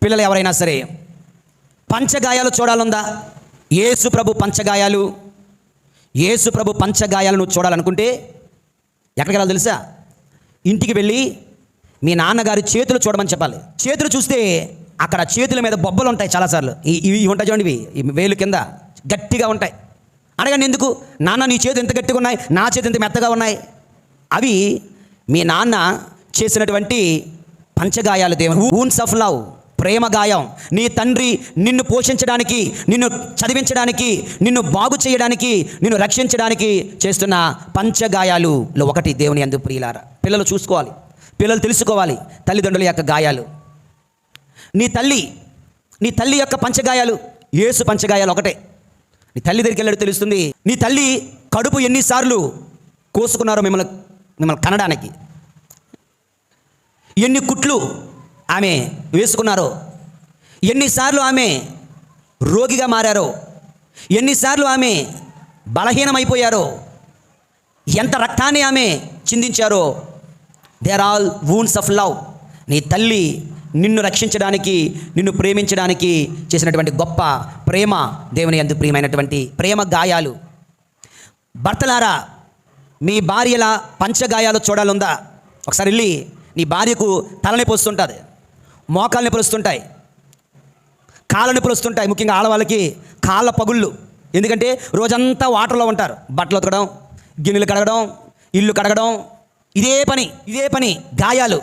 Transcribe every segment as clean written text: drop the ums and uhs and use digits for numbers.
పిల్లలు ఎవరైనా సరే పంచగాయాలు చూడాలందా? యేసు ప్రభు పంచగాయాలు, యేసు ప్రభు పంచగాయాలను చూడాలనుకుంటే ఎక్కడికి వెళ్ళాలి తెలుసా? ఇంటికి వెళ్ళి మీ నాన్నగారి చేతులు చూడమని చెప్పాలి. చేతులు చూస్తే అక్కడ చేతుల మీద బొబ్బలు ఉంటాయి. చాలాసార్లు ఇవి ఉంటాయి చూడండి, ఇవి వేలు కింద గట్టిగా ఉంటాయి. అడగండి ఎందుకు? నాన్న నీ చేతులు ఎంత గట్టిగా ఉన్నాయి, నా చేతులు ఎంత మెత్తగా ఉన్నాయి. అవి మీ నాన్న చేసినటువంటి పంచగాయాలు. దేవుని వూన్స్ ఆఫ్ లవ్, ప్రేమ గాయం. నీ తండ్రి నిన్ను పోషించడానికి, నిన్ను చదివించడానికి, నిన్ను బాగు చేయడానికి, నిన్ను రక్షించడానికి చేస్తున్న పంచగాయాలు ఒకటి దేవుని యందు ప్రియులారా. పిల్లలు చూసుకోవాలి, పిల్లలు తెలుసుకోవాలి తల్లిదండ్రుల యొక్క గాయాలు. నీ తల్లి యొక్క పంచగాయాలు, యేసు పంచగాయాలు ఒకటే. నీ తల్లి దగ్గరికి వెళ్ళాడు తెలుస్తుంది. నీ తల్లి కడుపు ఎన్నిసార్లు కోసుకున్నారో మిమ్మల్ని కనడానికి, ఎన్ని కుట్లు ఆమె వేసుకున్నారో, ఎన్నిసార్లు ఆమె రోగిగా మారారో, ఎన్నిసార్లు ఆమె బలహీనమైపోయారో, ఎంత రక్తాన్ని ఆమె చిందించారో. They are all wounds of love. నీ తల్లి నిన్ను రక్షించడానికి, నిన్ను ప్రేమించడానికి చేసినటువంటి గొప్ప ప్రేమ దేవుని యందు ప్రియమైనటువంటి ప్రేమ గాయాలు. భర్తలారా, మీ భార్యల పంచగాయాలు చూడాలందా? ఒకసారి వెళ్ళి నీ భార్యకు తలనొప్పి వస్తుంటుంది, మోకాలు నొప్పులు వస్తుంటాయి, కాళ్ళ నొప్పులు వస్తుంటాయి. ముఖ్యంగా ఆడవాళ్ళకి కాళ్ళ పగుళ్ళు. ఎందుకంటే రోజంతా వాటర్లో ఉంటారు. బట్టలు ఉతకడం, గిన్నెలు కడగడం, ఇల్లు కడగడం, ఇదే పని. గాయాలు,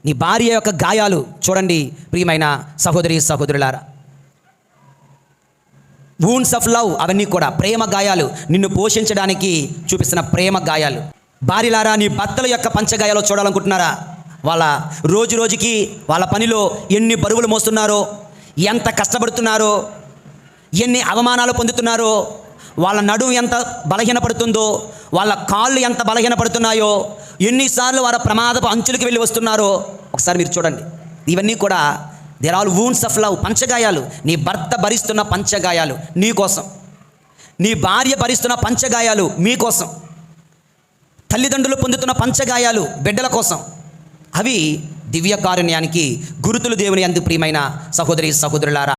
నీ భార్య యొక్క గాయాలు చూడండి ప్రియమైన సహోదరి సహోదరులారా. వూన్స్ ఆఫ్ లవ్, అవన్నీ కూడా ప్రేమ గాయాలు, నిన్ను పోషించడానికి చూపిస్తున్న ప్రేమ గాయాలు. భార్యలారా, నీ భర్తల యొక్క పంచగాయాలు చూడాలనుకుంటున్నారా? వాళ్ళ రోజుకి వాళ్ళ పనిలో ఎన్ని బరువులు మోస్తున్నారో, ఎంత కష్టపడుతున్నారో, ఎన్ని అవమానాలు పొందుతున్నారో, వాళ్ళ నడుము ఎంత బలహీనపడుతుందో, వాళ్ళ కాళ్ళు ఎంత బలహీనపడుతున్నాయో, ఎన్నిసార్లు వారి ప్రమాదపు అంచులకి వెళ్ళి వస్తున్నారో ఒకసారి మీరు చూడండి. ఇవన్నీ కూడా they're all wounds of love, పంచగాయాలు. నీ భర్త భరిస్తున్న పంచగాయాలు నీ కోసం, నీ భార్య భరిస్తున్న పంచగాయాలు మీకోసం, తల్లిదండ్రులు పొందుతున్న పంచగాయాలు బిడ్డల కోసం. అవి దివ్య కారుణ్యానికి గురుతులు దేవుని యందు ప్రియమైన సహోదరి సహోదరులారా.